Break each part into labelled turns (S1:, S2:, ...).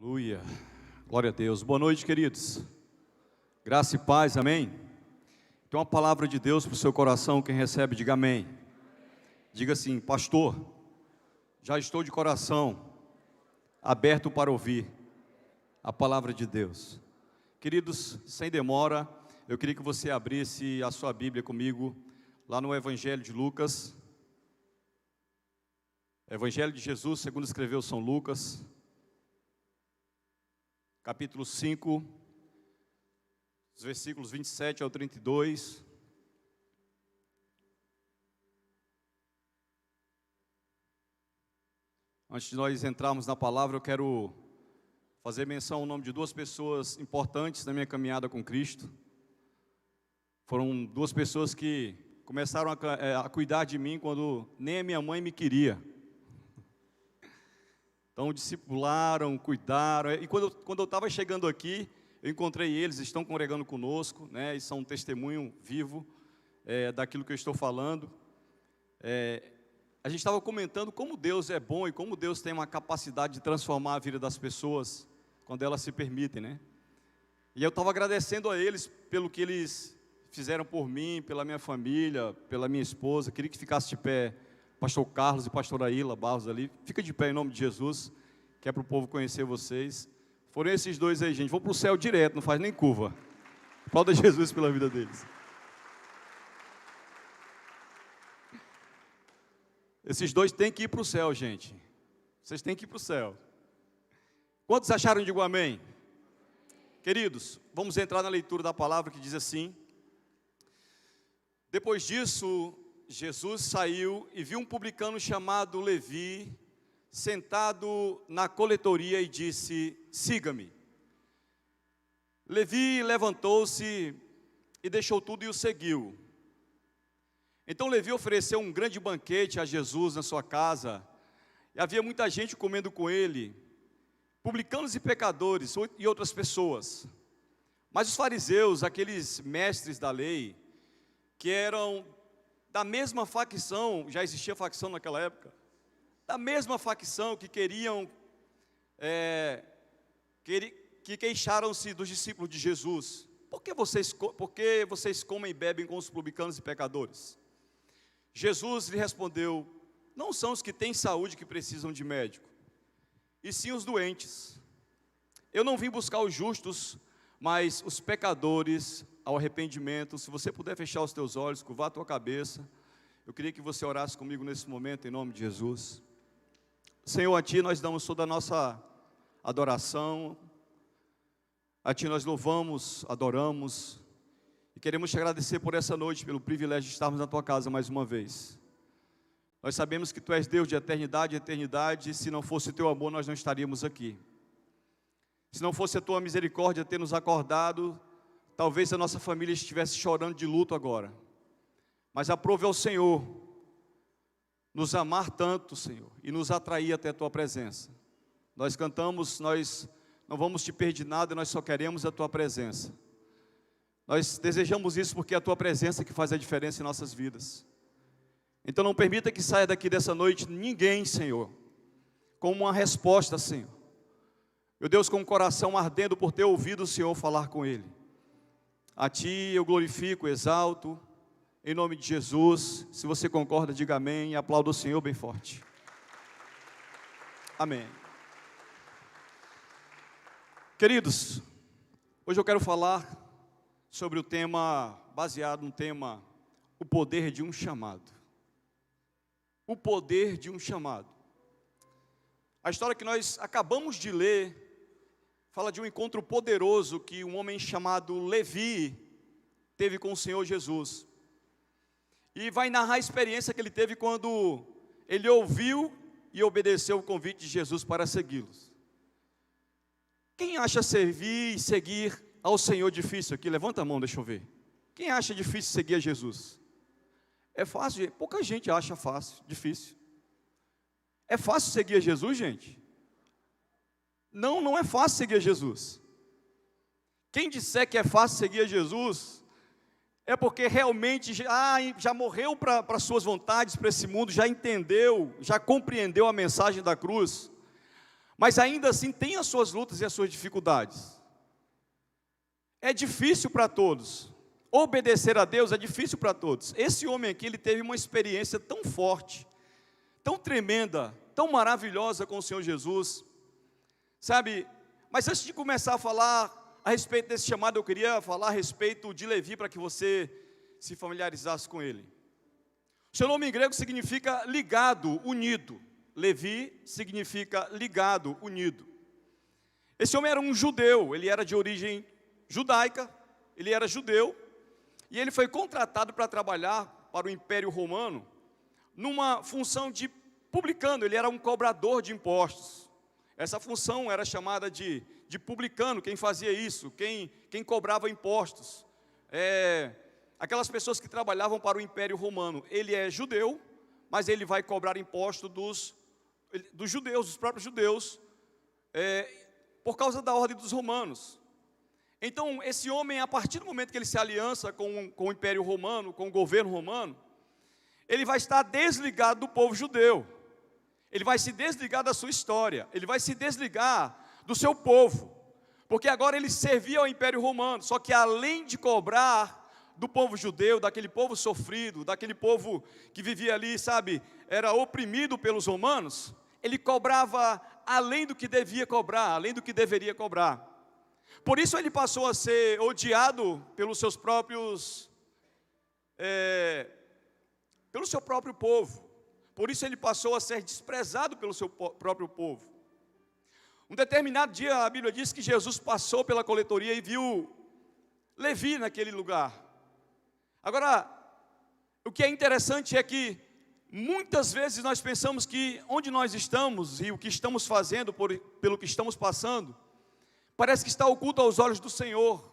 S1: Aleluia, glória a Deus. Boa noite, queridos. Graça e paz, amém? Tem uma palavra de Deus para o seu coração, quem recebe, diga amém. Diga assim: pastor, já estou de coração aberto para ouvir a palavra de Deus. Queridos, sem demora, eu queria que você abrisse a sua Bíblia comigo, lá no Evangelho de Lucas. Evangelho de Jesus, segundo escreveu São Lucas, capítulo 5, os versículos 27 ao 32. Antes de nós entrarmos na palavra, eu quero fazer menção ao nome de duas pessoas importantes na minha caminhada com Cristo. Foram duas pessoas que começaram a cuidar de mim quando nem a minha mãe me queria. Então, discipularam, cuidaram, e quando eu estava chegando aqui, eu encontrei eles, estão congregando conosco, né, e são um testemunho vivo daquilo que eu estou falando. A gente estava comentando como Deus é bom e como Deus tem uma capacidade de transformar a vida das pessoas, quando elas se permitem, né? E eu estava agradecendo a eles pelo que eles fizeram por mim, pela minha família, pela minha esposa. Queria que ficasse de pé pastor Carlos e pastora Ila Barros ali. Fica de pé em nome de Jesus, que é para o povo conhecer vocês. Foram esses dois aí, gente. Vão para o céu direto, não faz nem curva. Aplauda Jesus pela vida deles. Esses dois têm que ir para o céu, gente. Vocês têm que ir para o céu. Quantos acharam? Digo amém. Queridos, vamos entrar na leitura da palavra que diz assim: depois disso, Jesus saiu e viu um publicano chamado Levi sentado na coletoria e disse: siga-me. Levi levantou-se e deixou tudo e o seguiu. Então Levi ofereceu um grande banquete a Jesus na sua casa, e havia muita gente comendo com ele, publicanos e pecadores e outras pessoas. Mas os fariseus, aqueles mestres da lei, que eram da mesma facção, já existia facção naquela época, da mesma facção que queriam, que queixaram-se dos discípulos de Jesus. Por que vocês comem e bebem com os publicanos e pecadores? Jesus lhe respondeu: não são os que têm saúde que precisam de médico, e sim os doentes. Eu não vim buscar os justos, mas os pecadores ao arrependimento. Se você puder fechar os teus olhos, curvar a tua cabeça, eu queria que você orasse comigo nesse momento, em nome de Jesus. Senhor, a Ti nós damos toda a nossa adoração, a Ti nós louvamos, adoramos, e queremos Te agradecer por essa noite, pelo privilégio de estarmos na Tua casa mais uma vez. Nós sabemos que Tu és Deus de eternidade em eternidade, e se não fosse Teu amor nós não estaríamos aqui. Se não fosse a Tua misericórdia ter nos acordado, talvez a nossa família estivesse chorando de luto agora. Mas aprove ao Senhor nos amar tanto, Senhor, e nos atrair até a Tua presença. Nós cantamos: nós não vamos Te pedir nada, nós só queremos a Tua presença. Nós desejamos isso porque é a Tua presença que faz a diferença em nossas vidas. Então não permita que saia daqui dessa noite ninguém, Senhor, com uma resposta, Senhor. Meu Deus, com o coração ardendo por ter ouvido o Senhor falar com ele. A Ti eu glorifico, exalto, em nome de Jesus. Se você concorda, diga amém e aplauda o Senhor bem forte. Amém. Queridos, hoje eu quero falar sobre o tema, baseado no tema, o poder de um chamado. O poder de um chamado. A história que nós acabamos de ler fala de um encontro poderoso que um homem chamado Levi teve com o Senhor Jesus. E vai narrar a experiência que ele teve quando ele ouviu e obedeceu o convite de Jesus para segui-los. Quem acha servir e seguir ao Senhor difícil aqui? Levanta a mão, deixa eu ver. Quem acha difícil seguir a Jesus? É fácil? Pouca gente acha fácil, difícil. É fácil seguir a Jesus, gente? Não, não é fácil seguir a Jesus. Quem disser que é fácil seguir a Jesus, é porque realmente já morreu para suas vontades, para esse mundo, já entendeu, já compreendeu a mensagem da cruz. mas ainda assim tem as suas lutas e as suas dificuldades. É difícil para todos. Obedecer a Deus é difícil para todos. Esse homem aqui, ele teve uma experiência tão forte, tão tremenda, tão maravilhosa com o Senhor Jesus, sabe? Mas antes de começar a falar a respeito desse chamado, eu queria falar a respeito de Levi, para que você se familiarizasse com ele. O seu nome em grego significa ligado, unido. Levi significa ligado, unido. Esse homem era um judeu, ele era de origem judaica, ele era judeu, e ele foi contratado para trabalhar para o Império Romano, numa função de publicano. Ele era um cobrador de impostos. Essa função era chamada de publicano, quem fazia isso, quem cobrava impostos. Aquelas pessoas que trabalhavam para o Império Romano. Ele é judeu, mas ele vai cobrar imposto dos judeus, dos próprios judeus, por causa da ordem dos romanos. Então, esse homem, a partir do momento que ele se aliança com o Império Romano, com o governo romano, ele vai estar desligado do povo judeu. Ele vai se desligar da sua história, ele vai se desligar do seu povo, porque agora ele servia ao Império Romano, só que além de cobrar do povo judeu, daquele povo sofrido, daquele povo que vivia ali, sabe, era oprimido pelos romanos, ele cobrava além do que devia cobrar, além do que deveria cobrar. Por isso ele passou a ser odiado pelos seus próprios, pelo seu próprio povo. Por isso ele passou a ser desprezado pelo seu próprio povo. Um determinado dia a Bíblia diz que Jesus passou pela coletoria e viu Levi naquele lugar. Agora, o que é interessante é que muitas vezes nós pensamos que onde nós estamos e o que estamos fazendo pelo que estamos passando, parece que está oculto aos olhos do Senhor.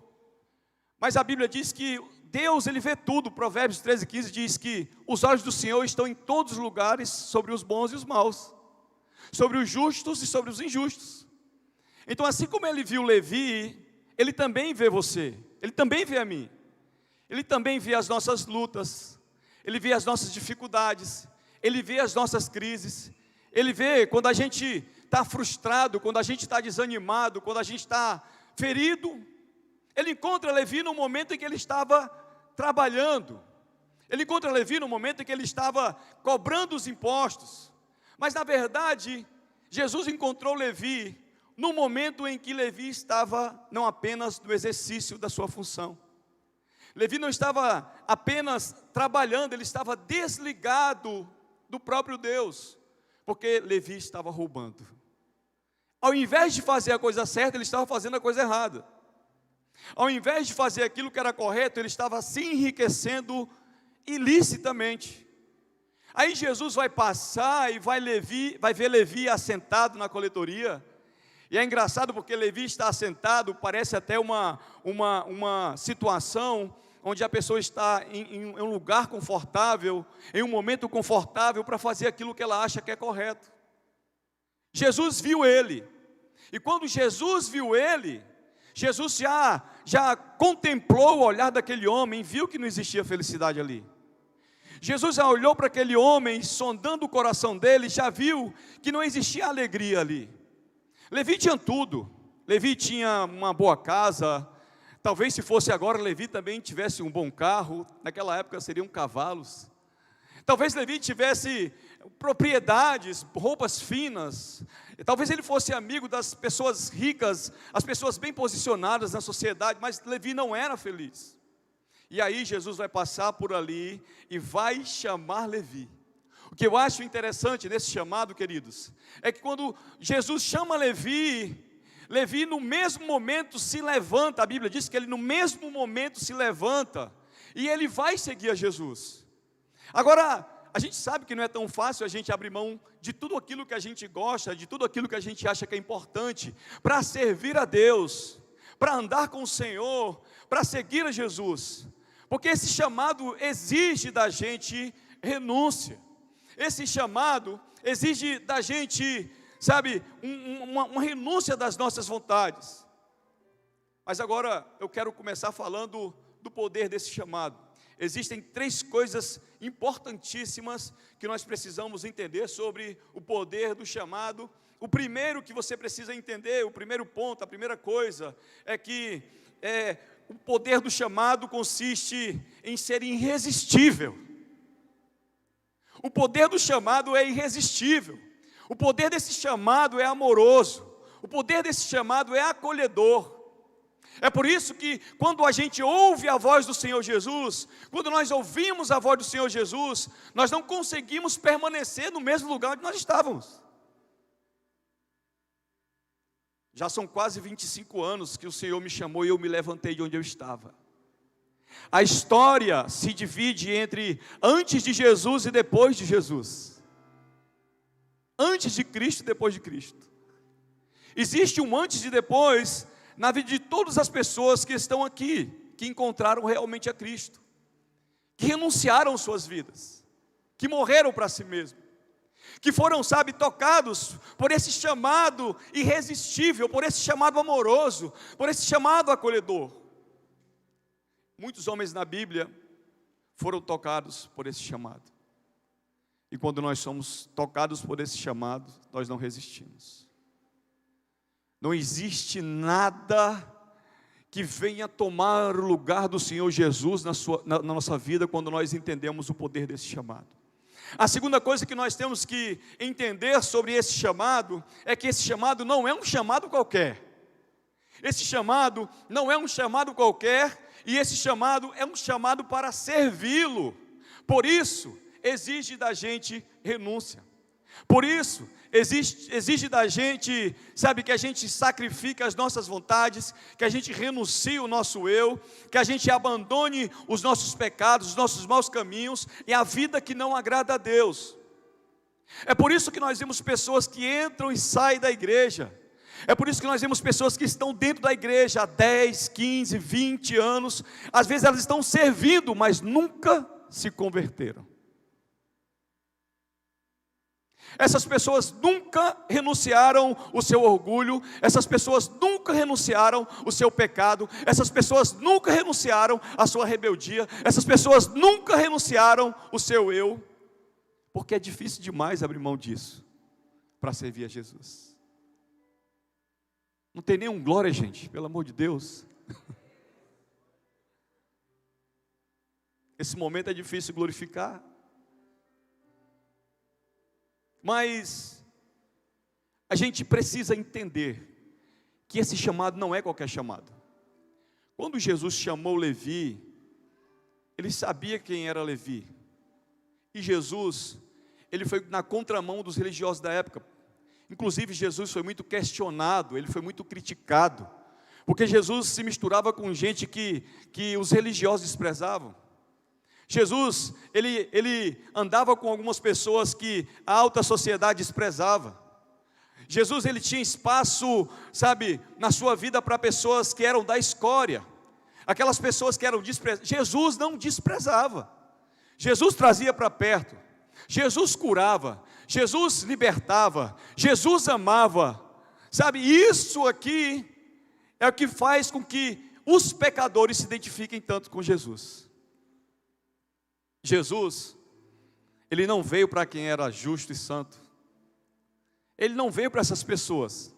S1: Mas a Bíblia diz que Deus, ele vê tudo. Provérbios 13:15 diz que os olhos do Senhor estão em todos os lugares, sobre os bons e os maus, sobre os justos e sobre os injustos. Então, assim como ele viu Levi, ele também vê você, ele também vê a mim, ele também vê as nossas lutas, ele vê as nossas dificuldades, ele vê as nossas crises, ele vê quando a gente está frustrado, quando a gente está desanimado, quando a gente está ferido. Ele encontra Levi no momento em que ele estava trabalhando, ele encontra Levi no momento em que ele estava cobrando os impostos, mas na verdade, Jesus encontrou Levi no momento em que Levi estava não apenas no exercício da sua função. Levi não estava apenas trabalhando, ele estava desligado do próprio Deus, porque Levi estava roubando. Ao invés de fazer a coisa certa, ele estava fazendo a coisa errada. Ao invés de fazer aquilo que era correto, ele estava se enriquecendo ilicitamente. Aí Jesus vai passar e vai ver Levi assentado na coletoria. E é engraçado porque Levi está assentado, parece até uma situação onde a pessoa está em um lugar confortável, em um momento confortável para fazer aquilo que ela acha que é correto. Jesus viu ele, e quando Jesus viu ele, Jesus já contemplou o olhar daquele homem, viu que não existia felicidade ali. Jesus já olhou para aquele homem, sondando o coração dele, já viu que não existia alegria ali. Levi tinha tudo, Levi tinha uma boa casa, talvez se fosse agora, Levi também tivesse um bom carro, naquela época seriam cavalos. Talvez Levi tivesse propriedades, roupas finas, talvez ele fosse amigo das pessoas ricas, as pessoas bem posicionadas na sociedade, mas Levi não era feliz. E aí Jesus vai passar por ali e vai chamar Levi. O que eu acho interessante nesse chamado, queridos, é que quando Jesus chama Levi, Levi no mesmo momento se levanta. A Bíblia diz que ele no mesmo momento se levanta e ele vai seguir a Jesus. Agora, a gente sabe que não é tão fácil a gente abrir mão de tudo aquilo que a gente gosta, de tudo aquilo que a gente acha que é importante, para servir a Deus, para andar com o Senhor, para seguir a Jesus, porque esse chamado exige da gente renúncia, esse chamado exige da gente, sabe, uma renúncia das nossas vontades. Mas agora eu quero começar falando do poder desse chamado. Existem 3 coisas importantíssimas que nós precisamos entender sobre o poder do chamado O primeiro que você precisa entender, o primeiro ponto, a primeira coisa, é que o poder do chamado consiste em ser irresistível. O poder do chamado é irresistível. O poder desse chamado é amoroso. O poder desse chamado é acolhedor. É por isso que quando a gente ouve a voz do Senhor Jesus, quando nós ouvimos a voz do Senhor Jesus, nós não conseguimos permanecer no mesmo lugar onde nós estávamos. Já são quase 25 anos que o Senhor me chamou e eu me levantei de onde eu estava. A história se divide entre antes de Jesus e depois de Jesus. Antes de Cristo e depois de Cristo. Existe um antes e depois na vida de todas as pessoas que estão aqui, que encontraram realmente a Cristo, que renunciaram suas vidas, que morreram para si mesmos, que foram, tocados por esse chamado irresistível, por esse chamado amoroso, por esse chamado acolhedor. Muitos homens na Bíblia foram tocados por esse chamado. E quando nós somos tocados por esse chamado, nós não resistimos. Não existe nada que venha tomar o lugar do Senhor Jesus na nossa vida quando nós entendemos o poder desse chamado. A segunda coisa que nós temos que entender sobre esse chamado é que esse chamado não é um chamado qualquer. Esse chamado não é um chamado qualquer e esse chamado é um chamado para servi-lo. Por isso, exige da gente renúncia. Por isso, exige da gente, que a gente sacrifique as nossas vontades, que a gente renuncie o nosso eu, que a gente abandone os nossos pecados, os nossos maus caminhos e a vida que não agrada a Deus. É por isso que nós vemos pessoas que entram e saem da igreja. É por isso que nós vemos pessoas que estão dentro da igreja há 10, 15, 20 anos. Às vezes elas estão servindo, mas nunca se converteram. Essas pessoas nunca renunciaram o seu orgulho, essas pessoas nunca renunciaram o seu pecado, essas pessoas nunca renunciaram a sua rebeldia, essas pessoas nunca renunciaram o seu eu, porque é difícil demais abrir mão disso para servir a Jesus. Não tem nenhum glória, gente, pelo amor de Deus. Esse momento é difícil glorificar. Mas a gente precisa entender que esse chamado não é qualquer chamado. Quando Jesus chamou Levi, ele sabia quem era Levi. E Jesus, ele foi na contramão dos religiosos da época. Inclusive Jesus foi muito questionado, ele foi muito criticado. Porque Jesus se misturava com gente que os religiosos desprezavam. Jesus, ele andava com algumas pessoas que a alta sociedade desprezava. Jesus, ele tinha espaço, na sua vida para pessoas que eram da escória. Aquelas pessoas que eram desprezadas. Jesus não desprezava. Jesus trazia para perto. Jesus curava. Jesus libertava. Jesus amava. Isso aqui é o que faz com que os pecadores se identifiquem tanto com Jesus. Jesus, ele não veio para quem era justo e santo. Ele não veio para essas pessoas.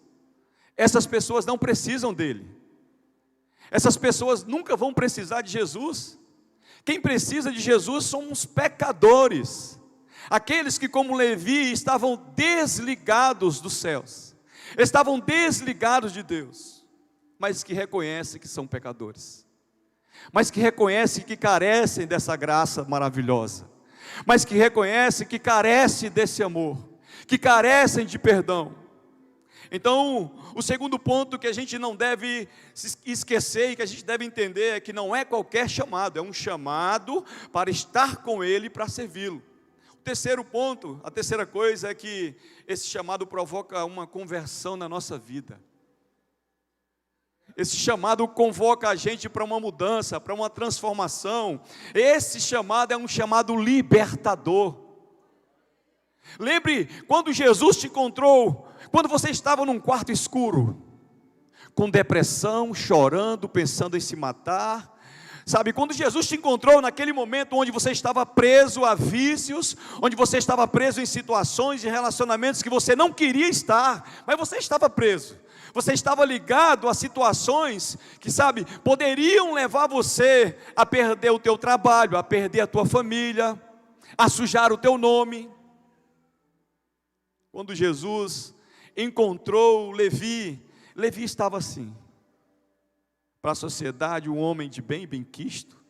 S1: Essas pessoas não precisam dele. Essas pessoas nunca vão precisar de Jesus. Quem precisa de Jesus são os pecadores. Aqueles que, como Levi, estavam desligados dos céus. Estavam desligados de Deus. Mas que reconhecem que são pecadores. Mas que reconhecem que carecem dessa graça maravilhosa, mas que reconhecem que carecem desse amor, que carecem de perdão. Então, o segundo ponto que a gente não deve se esquecer e que a gente deve entender é que não é qualquer chamado, é um chamado para estar com Ele, para servi-lo. O terceiro ponto, a terceira coisa é que esse chamado provoca uma conversão na nossa vida. Esse chamado convoca a gente para uma mudança, para uma transformação. Esse chamado é um chamado libertador. Lembre, quando Jesus te encontrou, quando você estava num quarto escuro, com depressão, chorando, pensando em se matar, Sabe, quando Jesus te encontrou naquele momento onde você estava preso a vícios, onde você estava preso em situações e relacionamentos que você não queria estar, mas você estava preso. Você estava ligado a situações que, sabe, poderiam levar você a perder o teu trabalho, a perder a tua família, a sujar o teu nome. Quando Jesus encontrou Levi, Levi estava assim. Para a sociedade, um homem de bem e benquisto.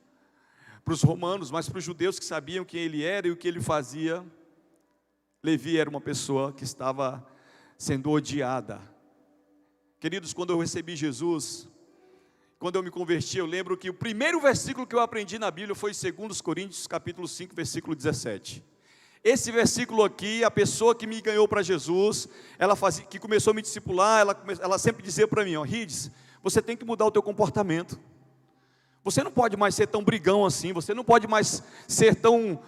S1: Para os romanos, mas para os judeus que sabiam quem ele era e o que ele fazia, Levi era uma pessoa que estava sendo odiada. Queridos, quando eu recebi Jesus, quando eu me converti, eu lembro que o primeiro versículo que eu aprendi na Bíblia foi 2 Coríntios, capítulo 5, versículo 17. Esse versículo aqui, a pessoa que me ganhou para Jesus, que começou a me discipular, ela sempre dizia para mim, Rides, você tem que mudar o teu comportamento. Você não pode mais ser tão brigão assim, você não pode mais ser tão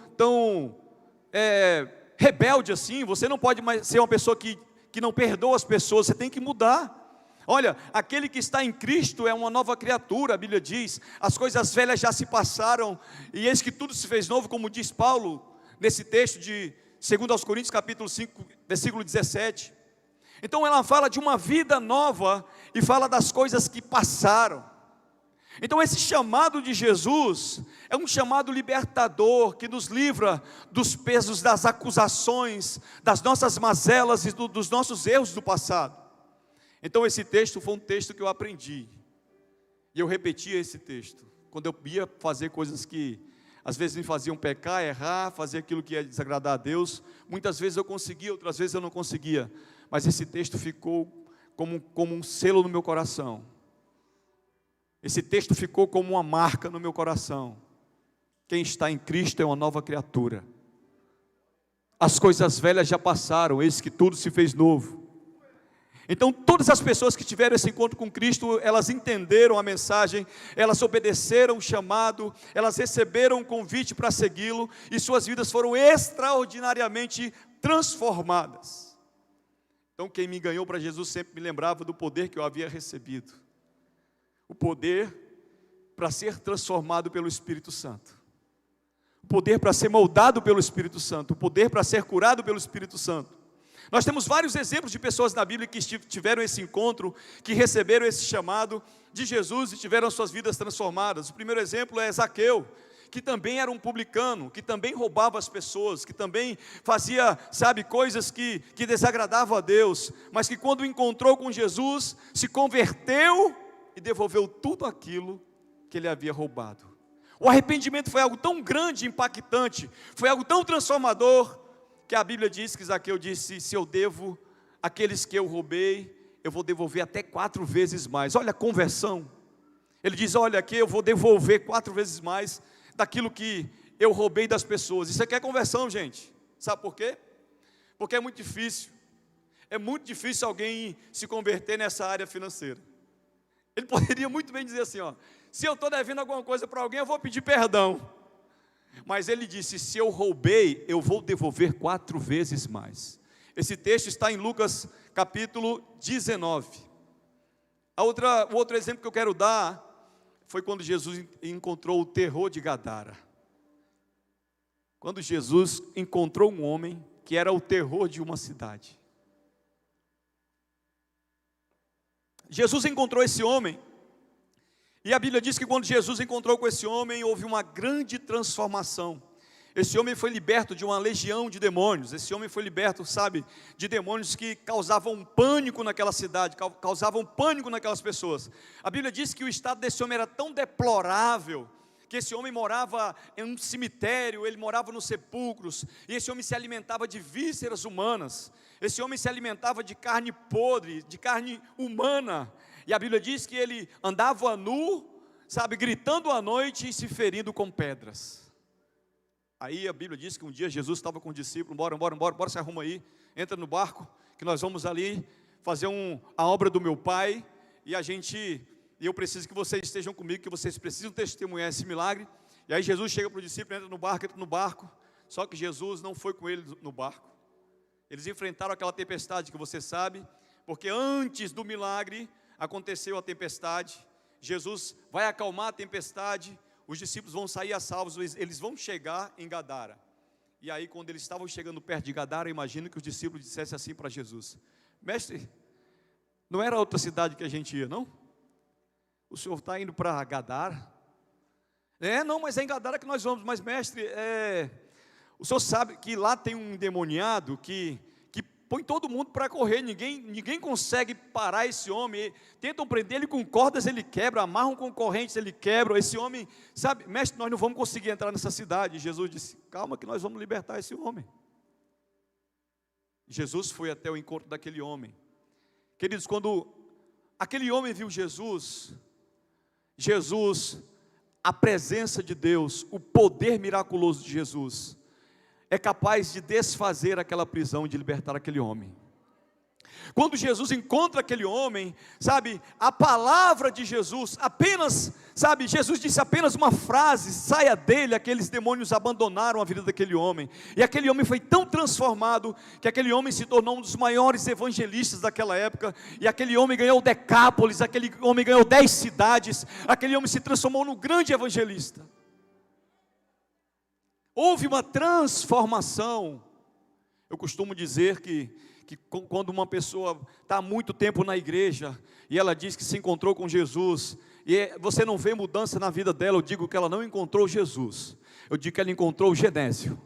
S1: rebelde assim, você não pode mais ser uma pessoa que não perdoa as pessoas, você tem que mudar. Olha, aquele que está em Cristo é uma nova criatura, a Bíblia diz, as coisas velhas já se passaram, e eis que tudo se fez novo, como diz Paulo, nesse texto de 2 Coríntios capítulo 5, versículo 17, então ela fala de uma vida nova, e fala das coisas que passaram. Então esse chamado de Jesus, é um chamado libertador, que nos livra dos pesos das acusações, das nossas mazelas e dos nossos erros do passado. Então esse texto foi um texto que eu aprendi, e eu repetia esse texto, quando eu ia fazer coisas que às vezes me faziam pecar, errar, fazer aquilo que ia desagradar a Deus. Muitas vezes eu conseguia, outras vezes eu não conseguia, mas esse texto ficou como um selo no meu coração. Esse texto ficou como uma marca no meu coração. Quem está em Cristo é uma nova criatura. As coisas velhas já passaram, eis que tudo se fez novo. Então todas as pessoas que tiveram esse encontro com Cristo, elas entenderam a mensagem, elas obedeceram o chamado, elas receberam o convite para segui-lo, e suas vidas foram extraordinariamente transformadas. Então quem me ganhou para Jesus sempre me lembrava do poder que eu havia recebido. O poder para ser transformado pelo Espírito Santo. O poder para ser moldado pelo Espírito Santo. O poder para ser curado pelo Espírito Santo. Nós temos vários exemplos de pessoas na Bíblia que tiveram esse encontro, que receberam esse chamado de Jesus e tiveram suas vidas transformadas. O primeiro exemplo é Zaqueu, que também era um publicano, que também roubava as pessoas, que também fazia, coisas que desagradavam a Deus, mas que quando encontrou com Jesus, se converteu e devolveu tudo aquilo que ele havia roubado. O arrependimento foi algo tão grande, impactante, foi algo tão transformador, que a Bíblia diz que Zaqueu disse, se eu devo aqueles que eu roubei, eu vou devolver até 4 vezes mais. Olha a conversão. Ele diz, olha aqui, eu vou devolver 4 vezes mais daquilo que eu roubei das pessoas. Isso aqui é conversão, gente. Sabe por quê? Porque é muito difícil. É muito difícil alguém se converter nessa área financeira. Ele poderia muito bem dizer assim, se eu estou devendo alguma coisa para alguém, eu vou pedir perdão. Mas ele disse, se eu roubei, eu vou devolver 4 vezes mais. Esse texto está em Lucas capítulo 19. O outro exemplo que eu quero dar, foi quando Jesus encontrou o terror de Gadara. Quando Jesus encontrou um homem que era o terror de uma cidade. Jesus encontrou esse homem, e a Bíblia diz que quando Jesus encontrou com esse homem, houve uma grande transformação. Esse homem foi liberto de uma legião de demônios. Esse homem foi liberto, de demônios que causavam pânico naquela cidade, causavam pânico naquelas pessoas. A Bíblia diz que o estado desse homem era tão deplorável, que esse homem morava em um cemitério, ele morava nos sepulcros, e esse homem se alimentava de vísceras humanas. Esse homem se alimentava de carne podre, de carne humana. E a Bíblia diz que ele andava nu, gritando à noite e se ferindo com pedras. Aí a Bíblia diz que um dia Jesus estava com o discípulo, bora, se arruma aí, entra no barco, que nós vamos ali fazer a obra do meu Pai, e eu preciso que vocês estejam comigo, que vocês precisam testemunhar esse milagre. E aí Jesus chega para o discípulo, entra no barco, só que Jesus não foi com ele no barco. Eles enfrentaram aquela tempestade que você sabe, porque antes do milagre aconteceu a tempestade. Jesus vai acalmar a tempestade, os discípulos vão sair a salvos, eles vão chegar em Gadara. E aí, quando eles estavam chegando perto de Gadara, imagino que os discípulos dissessem assim para Jesus: mestre, não era outra cidade que a gente ia, não? O senhor está indo para Gadara? Não, mas é em Gadara que nós vamos. Mas mestre, o senhor sabe que lá tem um endemoniado que põe todo mundo para correr, ninguém consegue parar esse homem, tentam prender ele com cordas, ele quebra, amarram com correntes, ele quebra, esse homem, sabe, mestre, nós não vamos conseguir entrar nessa cidade. E Jesus disse: calma que nós vamos libertar esse homem. Jesus foi até o encontro daquele homem. Queridos, quando aquele homem viu Jesus, a presença de Deus, o poder miraculoso de Jesus, é capaz de desfazer aquela prisão e de libertar aquele homem. Quando Jesus encontra aquele homem, sabe, a palavra de Jesus, apenas, sabe, Jesus disse apenas uma frase: saia dele. Aqueles demônios abandonaram a vida daquele homem, e aquele homem foi tão transformado, que aquele homem se tornou um dos maiores evangelistas daquela época, e aquele homem ganhou Decápolis, aquele homem ganhou 10 cidades, aquele homem se transformou num grande evangelista. Houve uma transformação. Eu costumo dizer que quando uma pessoa está há muito tempo na igreja, e ela diz que se encontrou com Jesus, e você não vê mudança na vida dela, eu digo que ela não encontrou Jesus, eu digo que ela encontrou o Genésio.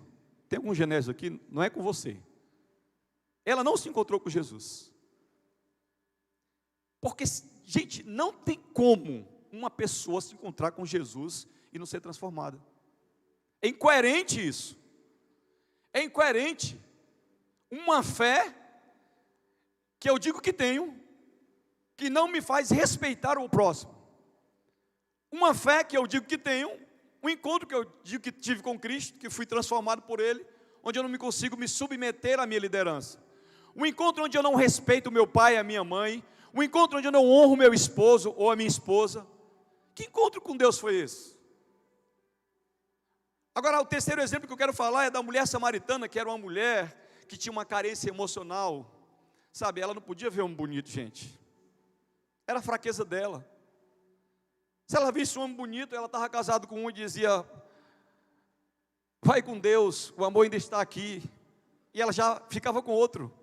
S1: Tem algum Genésio aqui? Não é com você. Ela não se encontrou com Jesus. Porque, gente, não tem como uma pessoa se encontrar com Jesus e não ser transformada. É incoerente isso. É incoerente. Uma fé que eu digo que tenho, que não me faz respeitar o próximo. Uma fé que eu digo que tenho, um encontro que eu digo que tive com Cristo, que fui transformado por Ele, onde eu não me consigo me submeter à minha liderança. Um encontro onde eu não respeito o meu pai e a minha mãe. Um encontro onde eu não honro o meu esposo ou a minha esposa. Que encontro com Deus foi esse? Agora, o terceiro exemplo que eu quero falar é da mulher samaritana, que era uma mulher que tinha uma carência emocional. Sabe, ela não podia ver um bonito, gente. Era a fraqueza dela. Se ela visse um homem bonito, ela estava casada com um e dizia: vai com Deus, o amor ainda está aqui. E ela já ficava com outro.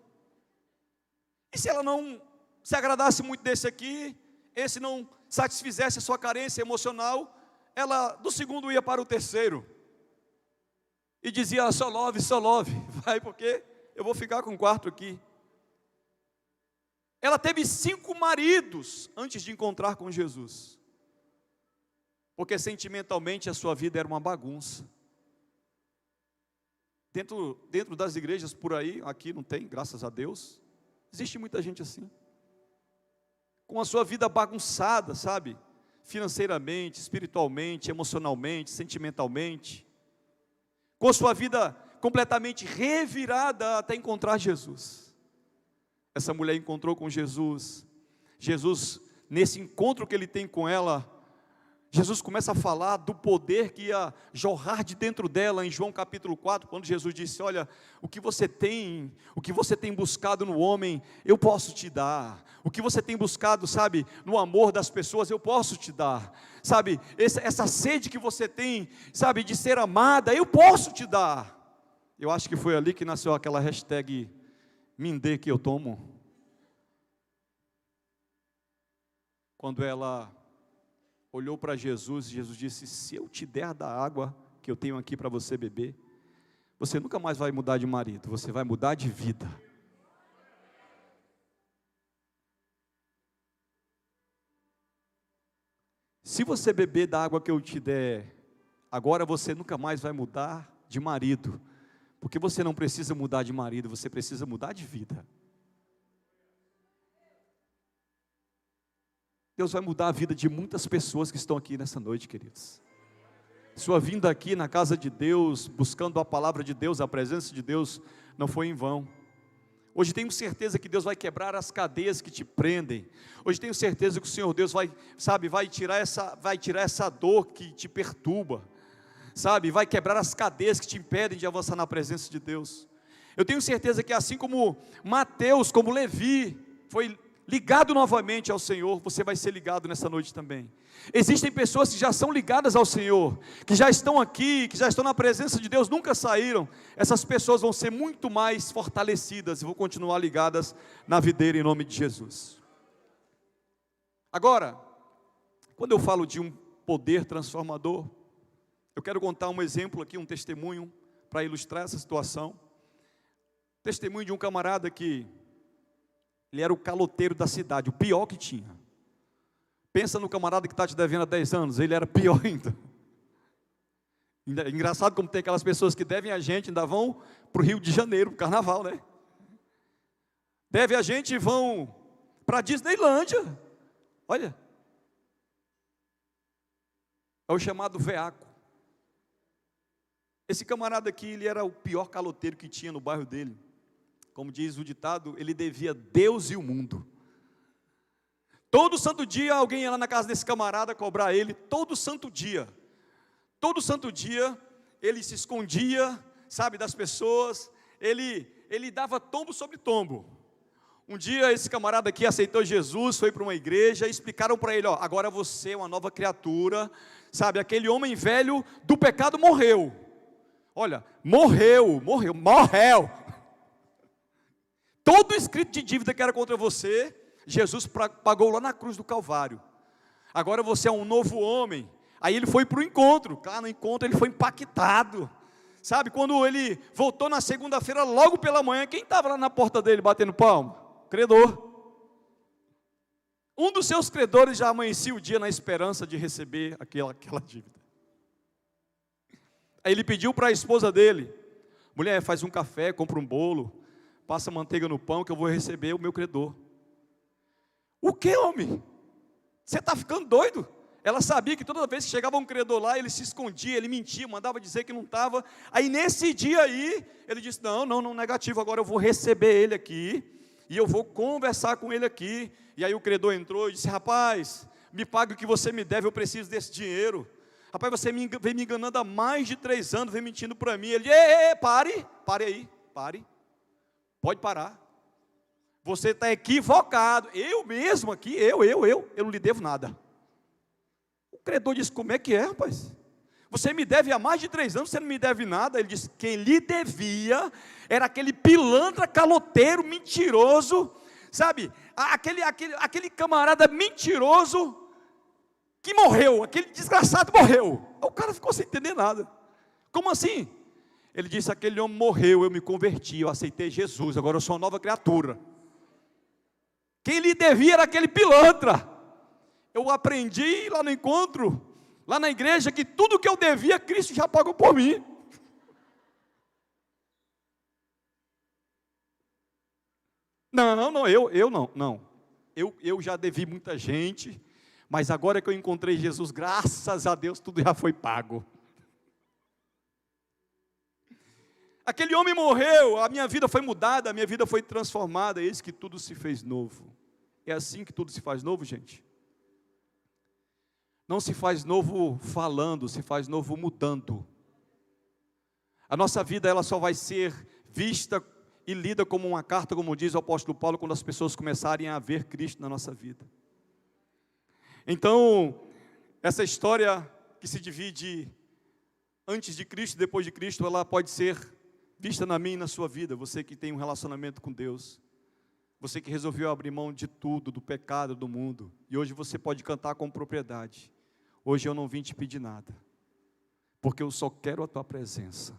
S1: E se ela não se agradasse muito desse aqui, esse não satisfizesse a sua carência emocional, ela do segundo ia para o terceiro. E dizia: só love, vai, porque eu vou ficar com o quarto aqui. Ela teve 5 maridos antes de encontrar com Jesus, porque sentimentalmente a sua vida era uma bagunça. Dentro das igrejas por aí, aqui não tem, graças a Deus, existe muita gente assim, com a sua vida bagunçada, sabe, financeiramente, espiritualmente, emocionalmente, sentimentalmente, com a sua vida completamente revirada até encontrar Jesus. Essa mulher encontrou com Jesus. Jesus, nesse encontro que ele tem com ela, Jesus começa a falar do poder que ia jorrar de dentro dela, em João capítulo 4, quando Jesus disse: olha, o que você tem buscado no homem, eu posso te dar. O que você tem buscado, sabe, no amor das pessoas, eu posso te dar. Sabe, essa sede que você tem, sabe, de ser amada, eu posso te dar. Eu acho que foi ali que nasceu aquela hashtag Mindê que eu tomo. Quando ela olhou para Jesus, e Jesus disse: se eu te der da água que eu tenho aqui para você beber, você nunca mais vai mudar de marido, você vai mudar de vida. Se você beber da água que eu te der, agora você nunca mais vai mudar de marido, porque você não precisa mudar de marido, você precisa mudar de vida. Deus vai mudar a vida de muitas pessoas que estão aqui nessa noite, queridos. Sua vinda aqui na casa de Deus, buscando a palavra de Deus, a presença de Deus, não foi em vão. Hoje tenho certeza que Deus vai quebrar as cadeias que te prendem. Hoje tenho certeza que o Senhor Deus vai tirar essa dor que te perturba. Sabe, vai quebrar as cadeias que te impedem de avançar na presença de Deus. Eu tenho certeza que assim como Mateus, como Levi, foi ligado novamente ao Senhor, você vai ser ligado nessa noite também. Existem pessoas que já são ligadas ao Senhor, que já estão aqui, que já estão na presença de Deus, nunca saíram. Essas pessoas vão ser muito mais fortalecidas e vão continuar ligadas na videira em nome de Jesus. Agora, quando eu falo de um poder transformador, eu quero contar um exemplo aqui, um testemunho, para ilustrar essa situação. Testemunho de um camarada que ele era o caloteiro da cidade, o pior que tinha. Pensa no camarada que está te devendo há 10 anos, ele era pior ainda. Engraçado como tem aquelas pessoas que devem a gente, ainda vão para o Rio de Janeiro, para o carnaval, né? Deve a gente e vão para a Disneylândia. Olha. É o chamado veaco. Esse camarada aqui, ele era o pior caloteiro que tinha no bairro dele. Como diz o ditado, ele devia Deus e o mundo. Todo santo dia alguém ia lá na casa desse camarada cobrar ele, todo santo dia. Todo santo dia ele se escondia, sabe, das pessoas, ele dava tombo sobre tombo. Um dia esse camarada aqui aceitou Jesus, foi para uma igreja e explicaram para ele, ó, agora você é uma nova criatura, sabe, aquele homem velho do pecado morreu. Olha, morreu. Todo escrito de dívida que era contra você, Jesus pagou lá na cruz do Calvário. Agora você é um novo homem. Aí ele foi para o encontro. Cara, no encontro ele foi impactado. Sabe, quando ele voltou na segunda-feira, logo pela manhã, quem estava lá na porta dele batendo palma? Credor. Um dos seus credores já amanhecia o dia na esperança de receber aquela dívida. Aí ele pediu para a esposa dele: mulher, faz um café, compra um bolo, passa manteiga no pão que eu vou receber o meu credor. O que, homem? Você está ficando doido? Ela sabia que toda vez que chegava um credor lá, ele se escondia, ele mentia, mandava dizer que não estava. Aí nesse dia aí, ele disse, não, negativo, agora eu vou receber ele aqui, e eu vou conversar com ele aqui. E aí o credor entrou e disse, rapaz, me pague o que você me deve, eu preciso desse dinheiro. Rapaz, você vem me enganando há mais de 3 anos, vem mentindo para mim. Ele, pare aí, pode parar. Você está equivocado. Eu mesmo aqui, eu não lhe devo nada. O credor disse, como é que é, rapaz? Você me deve há mais de 3 anos, você não me deve nada. Ele disse, quem lhe devia era aquele pilantra, caloteiro, mentiroso, sabe? Aquele camarada mentiroso que morreu, aquele desgraçado morreu. O cara ficou sem entender nada. Como assim? Ele disse, aquele homem morreu, eu me converti, eu aceitei Jesus, agora eu sou uma nova criatura. Quem lhe devia era aquele pilantra. Eu aprendi lá no encontro, lá na igreja, que tudo que eu devia, Cristo já pagou por mim. Não, eu já devi muita gente, mas agora que eu encontrei Jesus, graças a Deus, tudo já foi pago. Aquele homem morreu, a minha vida foi mudada, a minha vida foi transformada, eis que tudo se fez novo. É assim que tudo se faz novo, gente? Não se faz novo falando, se faz novo mudando. A nossa vida, ela só vai ser vista e lida como uma carta, como diz o apóstolo Paulo, quando as pessoas começarem a ver Cristo na nossa vida. Então, essa história que se divide antes de Cristo e depois de Cristo, ela pode ser vista na minha e na sua vida. Você que tem um relacionamento com Deus, você que resolveu abrir mão de tudo, do pecado, do mundo, e hoje você pode cantar com propriedade, hoje eu não vim te pedir nada, porque eu só quero a tua presença.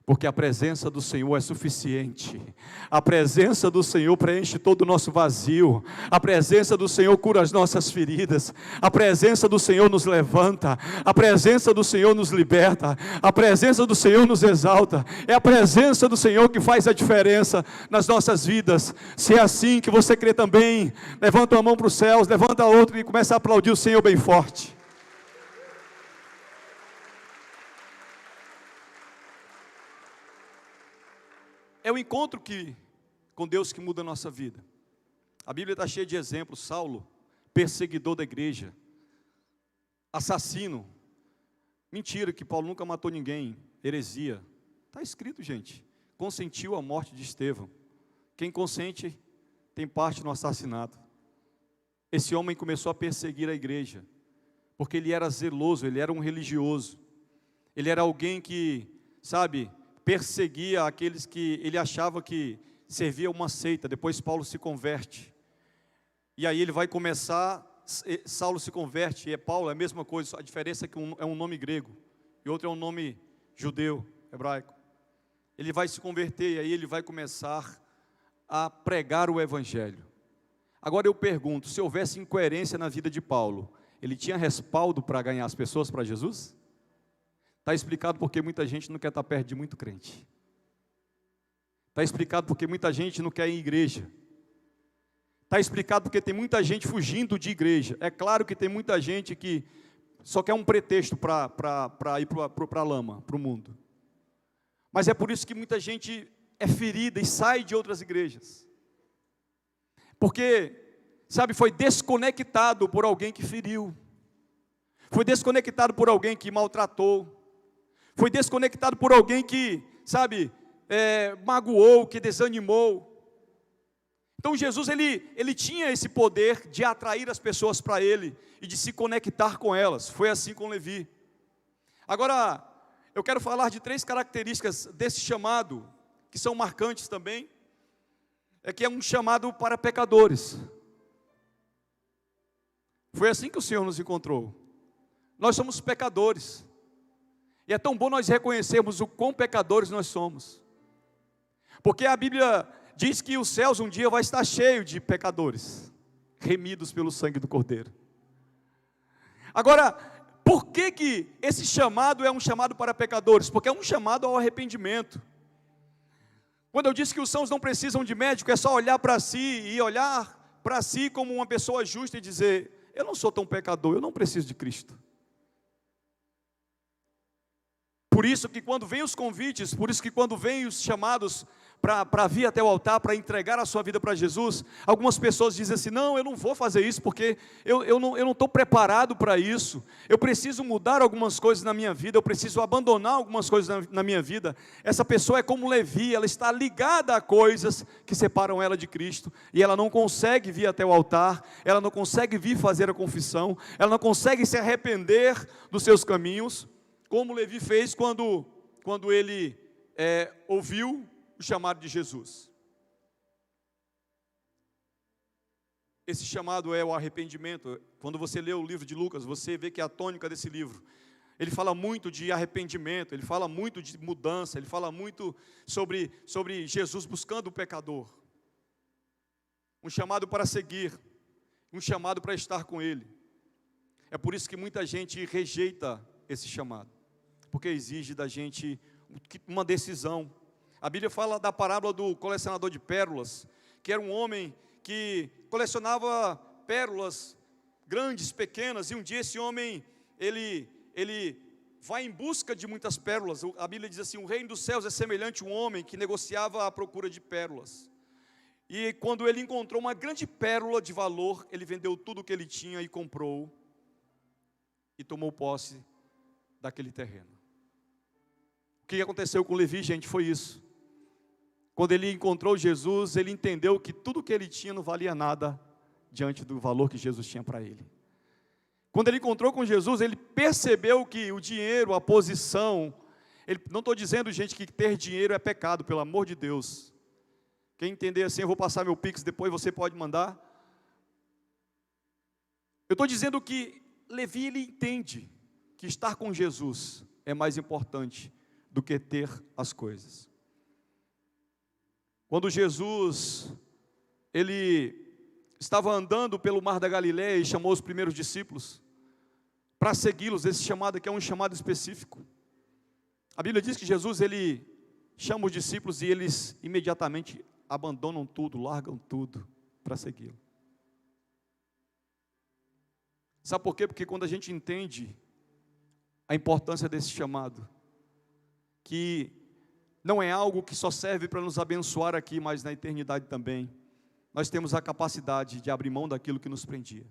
S1: Porque a presença do Senhor é suficiente. A presença do Senhor preenche todo o nosso vazio. A presença do Senhor cura as nossas feridas. A presença do Senhor nos levanta. A presença do Senhor nos liberta. A presença do Senhor nos exalta. É a presença do Senhor que faz a diferença nas nossas vidas. Se é assim que você crê também, levanta a mão para os céus, levanta a outra e começa a aplaudir o Senhor bem forte. É o encontro com Deus que muda a nossa vida. A Bíblia está cheia de exemplos. Saulo, perseguidor da igreja, assassino. Mentira, que Paulo nunca matou ninguém. Heresia. Está escrito, gente. Consentiu a morte de Estevão. Quem consente tem parte no assassinato. esse homem começou a perseguir a igreja, porque ele era zeloso, ele era um religioso, ele era alguém que, sabe, perseguia aqueles que ele achava que servia uma seita. Depois Paulo se converte, e aí ele vai começar, Saulo se converte, e Paulo é a mesma coisa, a diferença é que um é um nome grego, e outro é um nome judeu, hebraico. Ele vai se converter, e aí ele vai começar a pregar o evangelho. Agora eu pergunto, se houvesse incoerência na vida de Paulo, ele tinha respaldo para ganhar as pessoas para Jesus? Está explicado porque muita gente não quer estar perto de muito crente. Está explicado porque muita gente não quer ir em igreja. Está explicado porque tem muita gente fugindo de igreja. É claro que tem muita gente que só quer um pretexto para ir para a lama, para o mundo. Mas é por isso que muita gente é ferida e sai de outras igrejas. Porque, sabe, foi desconectado por alguém que feriu. Foi desconectado por alguém que maltratou. Foi desconectado por alguém que, sabe, magoou, que desanimou. Então Jesus, ele tinha esse poder de atrair as pessoas para ele e de se conectar com elas. Foi assim com Levi. Agora, eu quero falar de 3 características desse chamado, que são marcantes também. É que é um chamado para pecadores. Foi assim que o Senhor nos encontrou. Nós somos pecadores. E é tão bom nós reconhecermos o quão pecadores nós somos. Porque a Bíblia diz que os céus um dia vai estar cheio de pecadores, remidos pelo sangue do Cordeiro. Agora, por que esse chamado é um chamado para pecadores? Porque é um chamado ao arrependimento. Quando eu disse que os sãos não precisam de médico, é só olhar para si e olhar para si como uma pessoa justa e dizer: eu não sou tão pecador, eu não preciso de Cristo. Por isso que quando vem os convites, por isso que quando vem os chamados para vir até o altar, para entregar a sua vida para Jesus, algumas pessoas dizem assim: não, eu não vou fazer isso, porque eu não estou preparado para isso, eu preciso mudar algumas coisas na minha vida, eu preciso abandonar algumas coisas na minha vida. Essa pessoa é como Levi, ela está ligada a coisas que separam ela de Cristo, e ela não consegue vir até o altar, ela não consegue vir fazer a confissão, ela não consegue se arrepender dos seus caminhos, como Levi fez quando ele ouviu o chamado de Jesus. Esse chamado é o arrependimento. Quando você lê o livro de Lucas, você vê que a tônica desse livro, ele fala muito de arrependimento, ele fala muito de mudança, ele fala muito sobre Jesus buscando o pecador. Um chamado para seguir, um chamado para estar com Ele. É por isso que muita gente rejeita esse chamado, porque exige da gente uma decisão. A Bíblia fala da parábola do colecionador de pérolas, que era um homem que colecionava pérolas grandes, pequenas, e um dia esse homem, ele vai em busca de muitas pérolas. A Bíblia diz assim: o reino dos céus é semelhante a um homem que negociava à procura de pérolas. E quando ele encontrou uma grande pérola de valor, ele vendeu tudo o que ele tinha e comprou, e tomou posse daquele terreno. O que aconteceu com Levi, gente, foi isso. Quando ele encontrou Jesus, ele entendeu que tudo que ele tinha não valia nada diante do valor que Jesus tinha para ele. Quando ele encontrou com Jesus, ele percebeu que o dinheiro, a posição, não estou dizendo, gente, que ter dinheiro é pecado, pelo amor de Deus. Quem entender assim, eu vou passar meu Pix, depois você pode mandar. Eu estou dizendo que Levi, ele entende que estar com Jesus é mais importante do que ter as coisas. Quando Jesus, ele estava andando pelo mar da Galileia e chamou os primeiros discípulos para segui-los, esse chamado aqui é um chamado específico. A Bíblia diz que Jesus, ele chama os discípulos e eles imediatamente abandonam tudo, largam tudo para segui-lo. Sabe por quê? Porque quando a gente entende a importância desse chamado, que não é algo que só serve para nos abençoar aqui, mas na eternidade também, nós temos a capacidade de abrir mão daquilo que nos prendia.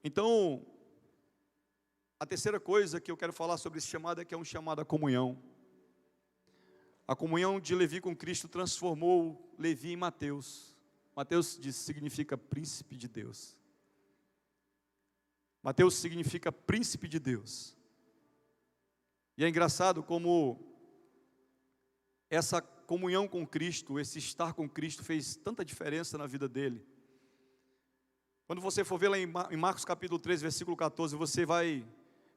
S1: Então, a terceira coisa que eu quero falar sobre esse chamado é que é um chamado à comunhão. A comunhão de Levi com Cristo transformou Levi em Mateus. Mateus significa príncipe de Deus. Mateus significa príncipe de Deus. E é engraçado como essa comunhão com Cristo, esse estar com Cristo fez tanta diferença na vida dele. Quando você for ver lá em Marcos capítulo 3, versículo 14, você vai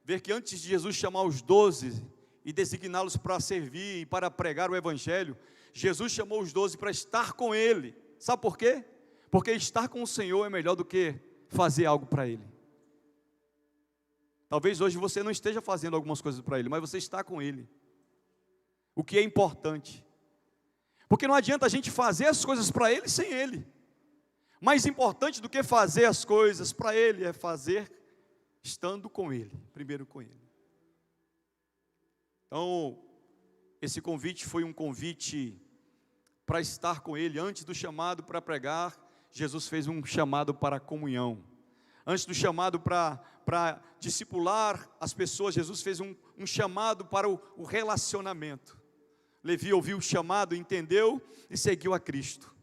S1: ver que antes de Jesus chamar os 12 e designá-los para servir e para pregar o Evangelho, Jesus chamou os 12 para estar com Ele. Sabe por quê? Porque estar com o Senhor é melhor do que fazer algo para Ele. Talvez hoje você não esteja fazendo algumas coisas para Ele, mas você está com Ele. O que é importante. Porque não adianta a gente fazer as coisas para Ele sem Ele. Mais importante do que fazer as coisas para Ele é fazer estando com Ele, primeiro com Ele. Então, esse convite foi um convite para estar com Ele. Antes do chamado para pregar, Jesus fez um chamado para a comunhão. Antes do chamado para discipular as pessoas, Jesus fez um chamado para o relacionamento. Levi ouviu o chamado, entendeu e seguiu a Cristo.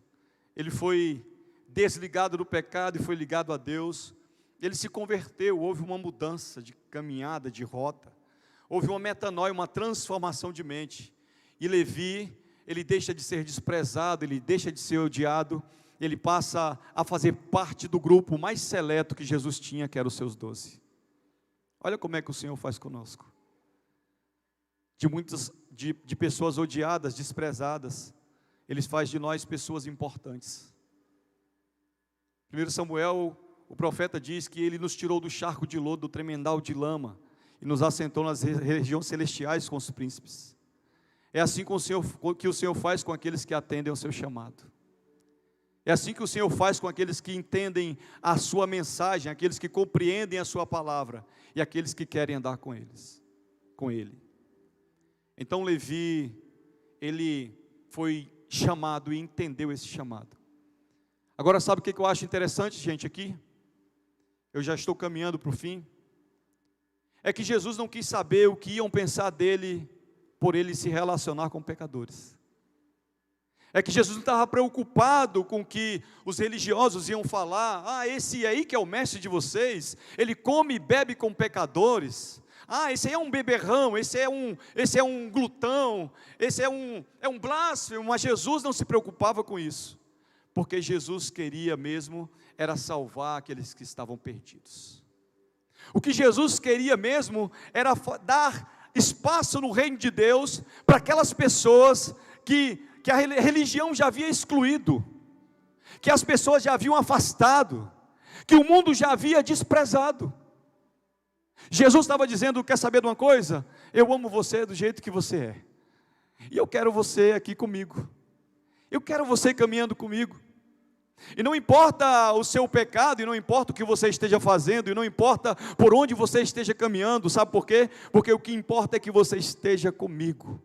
S1: Ele foi desligado do pecado e foi ligado a Deus. Ele se converteu, houve uma mudança de caminhada, de rota. Houve uma metanoia, uma transformação de mente. E Levi, ele deixa de ser desprezado, ele deixa de ser odiado, ele passa a fazer parte do grupo mais seleto que Jesus tinha, que eram os seus 12. Olha como é que o Senhor faz conosco. De pessoas odiadas, desprezadas, Ele faz de nós pessoas importantes. 1 Samuel, o profeta diz que Ele nos tirou do charco de lodo, do tremendal de lama, e nos assentou nas regiões celestiais com os príncipes. É assim que o Senhor faz com aqueles que atendem ao seu chamado. É assim que o Senhor faz com aqueles que entendem a sua mensagem, aqueles que compreendem a sua palavra, e aqueles que querem andar com Ele. Então Levi, ele foi chamado e entendeu esse chamado. Agora sabe o que eu acho interessante, gente, aqui? Eu já estou caminhando para o fim. É que Jesus não quis saber o que iam pensar dele, por ele se relacionar com pecadores. É que Jesus não estava preocupado com o que os religiosos iam falar. Esse aí que é o mestre de vocês, ele come e bebe com pecadores. Esse aí é um beberrão, esse é um glutão, esse é um blasfemo. Mas Jesus não se preocupava com isso, porque Jesus queria mesmo era salvar aqueles que estavam perdidos. O que Jesus queria mesmo era dar espaço no reino de Deus para aquelas pessoas que a religião já havia excluído, que as pessoas já haviam afastado, que o mundo já havia desprezado. Jesus estava dizendo: quer saber de uma coisa? Eu amo você do jeito que você é, e eu quero você aqui comigo, eu quero você caminhando comigo, e não importa o seu pecado, e não importa o que você esteja fazendo, e não importa por onde você esteja caminhando. Sabe por quê? Porque o que importa é que você esteja comigo.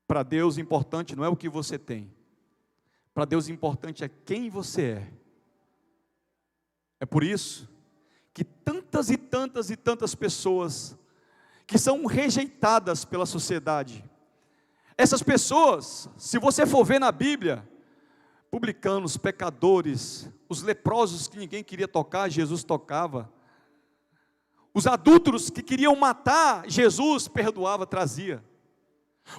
S1: Para Deus importante não é o que você tem, para Deus importante é quem você é. É por isso que tantas e tantas e tantas pessoas que são rejeitadas pela sociedade, essas pessoas, se você for ver na Bíblia, publicanos, pecadores, os leprosos que ninguém queria tocar, Jesus tocava, os adúlteros que queriam matar, Jesus perdoava, trazia,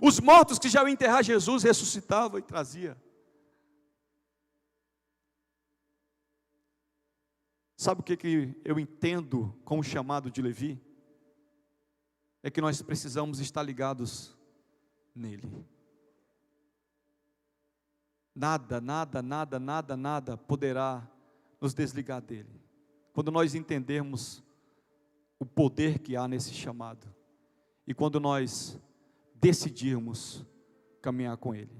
S1: os mortos que já iam enterrar Jesus, ressuscitava e trazia. Sabe o que eu entendo com o chamado de Levi? É que nós precisamos estar ligados nele. Nada poderá nos desligar dele. Quando nós entendermos o poder que há nesse chamado, e quando nós decidirmos caminhar com ele.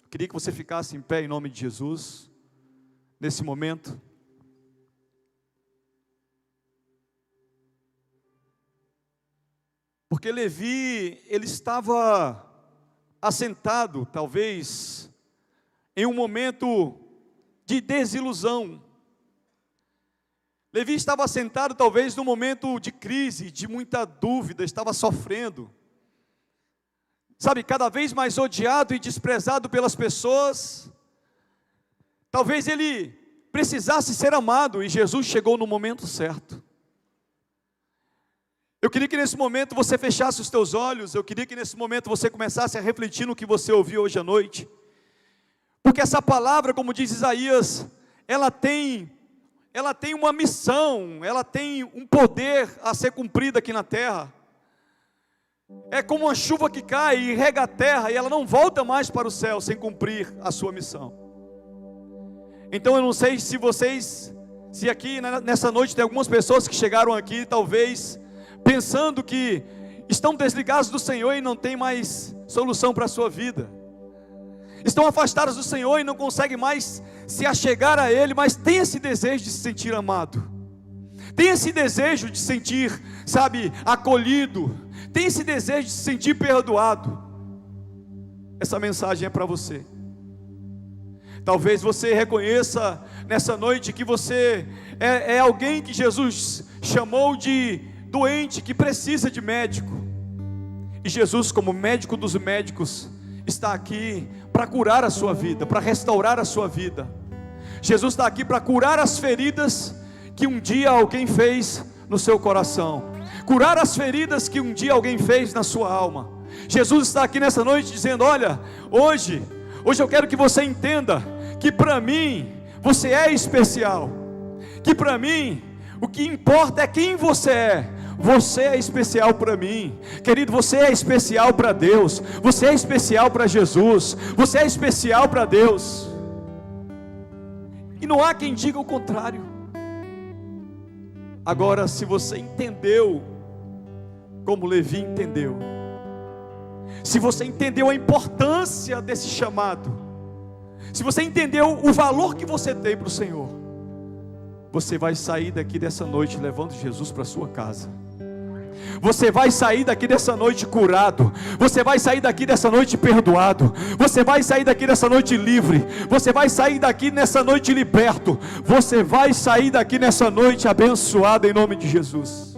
S1: Eu queria que você ficasse em pé em nome de Jesus, nesse momento. Porque Levi, ele estava assentado, talvez, em um momento de desilusão. Levi estava assentado, talvez, num momento de crise, de muita dúvida, estava sofrendo. sabe, cada vez mais odiado e desprezado pelas pessoas. Talvez ele precisasse ser amado, e Jesus chegou no momento certo. Eu queria que nesse momento você fechasse os teus olhos, eu queria que nesse momento você começasse a refletir no que você ouviu hoje à noite, porque essa palavra, como diz Isaías, ela tem uma missão, ela tem um poder a ser cumprido aqui na terra. É como uma chuva que cai e rega a terra, e ela não volta mais para o céu sem cumprir a sua missão. Então eu não sei se aqui nessa noite tem algumas pessoas que chegaram aqui, talvez, pensando que estão desligados do Senhor e não tem mais solução para a sua vida. Estão afastados do Senhor e não conseguem mais se achegar a Ele, mas tem esse desejo de se sentir amado. Tem esse desejo de se sentir, sabe, acolhido. Tem esse desejo de se sentir perdoado. Essa mensagem é para você. Talvez você reconheça nessa noite que você é alguém que Jesus chamou de doente, que precisa de médico. E Jesus, como médico dos médicos, está aqui para curar a sua vida, para restaurar a sua vida. Jesus está aqui para curar as feridas que um dia alguém fez no seu coração, curar as feridas que um dia alguém fez na sua alma. Jesus está aqui nessa noite dizendo: olha, hoje eu quero que você entenda que para mim você é especial, que para mim o que importa é quem você é. Você é especial para mim, querido, você é especial para Deus, você é especial para Jesus, você é especial para Deus, e não há quem diga o contrário. Agora, se você entendeu, como Levi entendeu, se você entendeu a importância desse chamado, se você entendeu o valor que você tem para o Senhor, você vai sair daqui dessa noite levando Jesus para a sua casa. Você vai sair daqui dessa noite curado. Você vai sair daqui dessa noite perdoado. Você vai sair daqui dessa noite livre. Você vai sair daqui nessa noite liberto. Você vai sair daqui nessa noite abençoado em nome de Jesus.